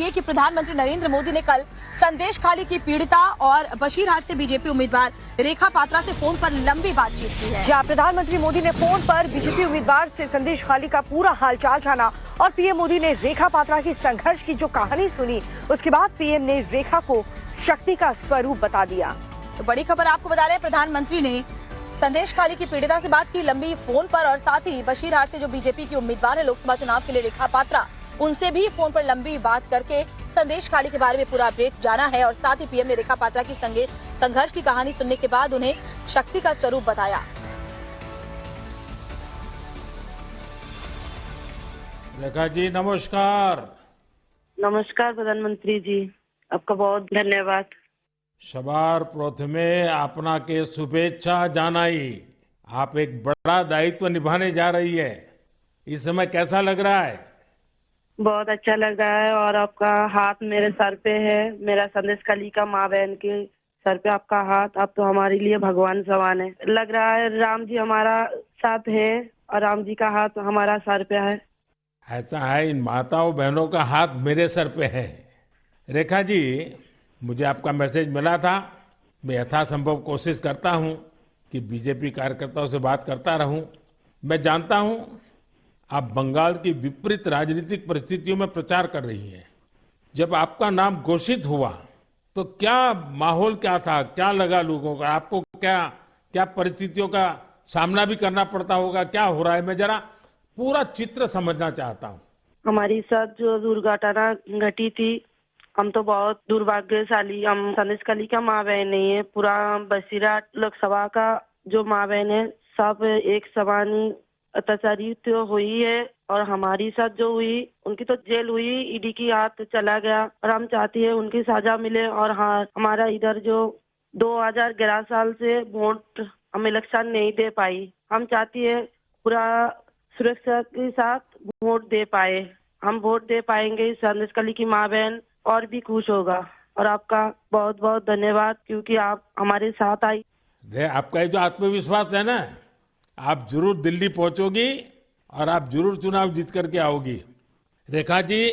बताइए कि प्रधानमंत्री नरेंद्र मोदी ने कल संदेश खाली की पीड़िता और बशीरहाट से बीजेपी उम्मीदवार रेखा पात्रा से फोन पर लंबी बातचीत की है। जहां प्रधानमंत्री मोदी ने फोन पर बीजेपी उम्मीदवार से संदेश खाली का पूरा हालचाल जाना और पीएम मोदी ने रेखा पात्रा की संघर्ष की जो कहानी सुनी, उसके बाद पीएम ने रेखा को शक्ति का स्वरूप बता दिया। तो बड़ी खबर आपको बता रहे हैं, प्रधानमंत्री ने संदेश खाली की पीड़िता से बात की लंबी फोन पर और साथ ही बशीरहाट से जो बीजेपी की उम्मीदवार है लोकसभा चुनाव के लिए रेखा पात्रा, उनसे भी फोन पर लंबी बात करके संदेश खाली के बारे में पूरा अपडेट जाना है और साथ ही पीएम ने रेखा पात्रा की संघर्ष की कहानी सुनने के बाद उन्हें शक्ति का स्वरूप बताया। रेखा जी नमस्कार। नमस्कार प्रधानमंत्री जी, आपका बहुत धन्यवाद। सवार प्रथमे अपना के शुभेच्छा जानाई। आप एक बड़ा दायित्व निभाने जा रही है, इस समय कैसा लग रहा है? बहुत अच्छा लग रहा है और आपका हाथ मेरे सर पे है, मेरा संदेश खाली का माँ बहन के सर पे आपका हाथ, आप तो हमारे लिए भगवान समान है। लग रहा है राम जी हमारा साथ है और राम जी का हाथ हमारा सर पे है। ऐसा है, इन माताओं बहनों का हाथ मेरे सर पे है। रेखा जी, मुझे आपका मैसेज मिला था, मैं यथासंभव कोशिश करता हूं कि बीजेपी कार्यकर्ताओं से बात करता रहूं। मैं जानता हूं आप बंगाल की विपरीत राजनीतिक परिस्थितियों में प्रचार कर रही हैं। जब आपका नाम घोषित हुआ तो क्या माहौल क्या था, क्या लगा लोगों का? आपको क्या परिस्थितियों का सामना भी करना पड़ता होगा, क्या हो रहा है? मैं जरा पूरा चित्र समझना चाहता हूँ। हमारी साथ जो दुर्घटना घटी थी, हम तो बहुत दुर्भाग्यशाली, हम संदेश खाली का माँ बहन नहीं है, पूरा बसीराट लोकसभा का जो माँ बहन है सब एक समान अत्याचारी तो हुई है और हमारी साथ जो हुई उनकी तो जेल हुई, ईडी की हाथ चला गया और हम चाहती है उनकी सजा मिले। और हाँ, हमारा इधर जो 2011 साल से वोट हम इलेक्शन नहीं दे पाई, हम चाहती है पूरा सुरक्षा के साथ वोट दे पाए, हम वोट दे पाएंगे। संदेश खाली की माँ बहन और भी खुश होगा और आपका बहुत बहुत धन्यवाद क्योंकि आप हमारे साथ आई। आपका ये जो आत्मविश्वास है ना, आप जरूर दिल्ली पहुंचोगी और आप जरूर चुनाव जीत करके आओगी। रेखा जी,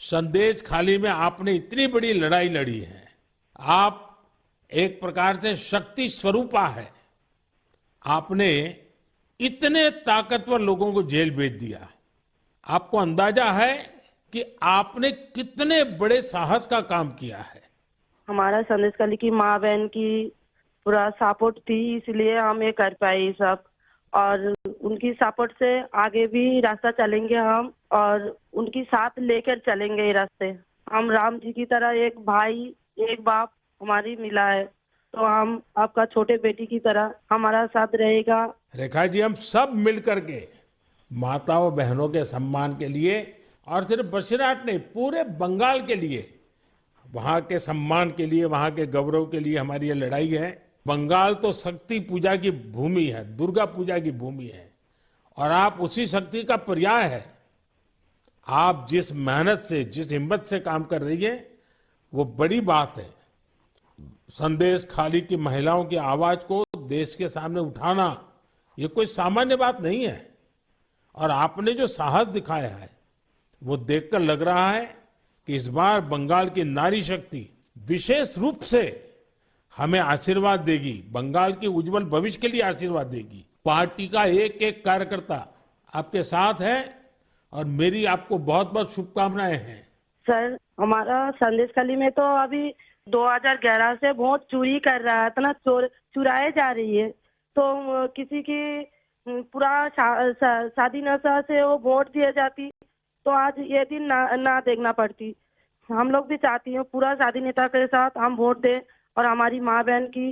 संदेश खाली में आपने इतनी बड़ी लड़ाई लड़ी है, आप एक प्रकार से शक्ति स्वरूपा है। आपने इतने ताकतवर लोगों को जेल भेज दिया, आपको अंदाजा है कि आपने कितने बड़े साहस का काम किया है। हमारा संदेश खाली की माँ बहन की पूरा सपोर्ट थी, इसलिए हम ये कर पाए सब और उनकी सपोर्ट से आगे भी रास्ता चलेंगे हम और उनकी साथ लेकर चलेंगे ये रास्ते। हम राम जी की तरह एक भाई एक बाप हमारी मिला है, तो हम आपका छोटे बेटी की तरह हमारा साथ रहेगा। रेखा जी, हम सब मिलकर के माताओं बहनों के सम्मान के लिए और सिर्फ बशीरहाट नहीं, पूरे बंगाल के लिए, वहां के सम्मान के लिए, वहां के गौरव के लिए हमारी ये लड़ाई है। बंगाल तो शक्ति पूजा की भूमि है, दुर्गा पूजा की भूमि है और आप उसी शक्ति का पर्याय है। आप जिस मेहनत से, जिस हिम्मत से काम कर रही है, वो बड़ी बात है। संदेश खाली की महिलाओं की आवाज को देश के सामने उठाना ये कोई सामान्य बात नहीं है और आपने जो साहस दिखाया है वो देखकर लग रहा है कि इस बार बंगाल की नारी शक्ति विशेष रूप से हमें आशीर्वाद देगी, बंगाल के उज्जवल भविष्य के लिए आशीर्वाद देगी। पार्टी का एक एक कार्यकर्ता आपके साथ है और मेरी आपको बहुत बहुत शुभकामनाएं हैं। सर, हमारा संदेश खाली में तो अभी 2011 से वोट चोरी कर रहा है, इतना चुराए जा रही है, तो किसी की पूरा शादी नशा से वो वोट दिए जाती तो आज ये दिन ना देखना पड़ती। हम लोग भी चाहती हैं पूरा शादी नेता के साथ हम वोट दें और हमारी माँ बहन की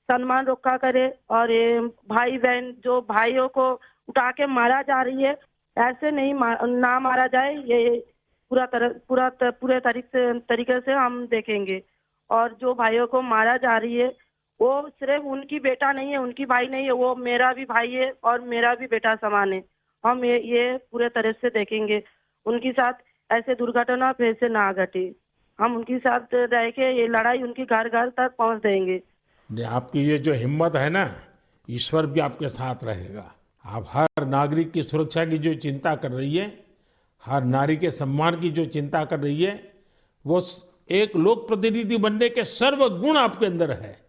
सम्मान रखा करे और ये भाई बहन जो भाइयों को उठा के मारा जा रही है, ऐसे नहीं ना मारा जाए, ये पूरे तरीके से हम देखेंगे। और जो भाइयों को मारा जा रही है वो सिर्फ उनकी बेटा नहीं है, उनकी भाई नहीं है, वो मेरा भी भाई है और मेरा भी बेटा समान है। हम ये पूरे तरह से देखेंगे, उनके साथ ऐसे दुर्घटना फिर से ना घटे, हम उनके साथ रह के ये लड़ाई उनकी घर घर तक पहुंच देंगे। आपकी ये जो हिम्मत है ना, ईश्वर भी आपके साथ रहेगा। आप हर नागरिक की सुरक्षा की जो चिंता कर रही है, हर नारी के सम्मान की जो चिंता कर रही है, वो एक लोक प्रतिनिधि बनने के सर्व गुण आपके अंदर है।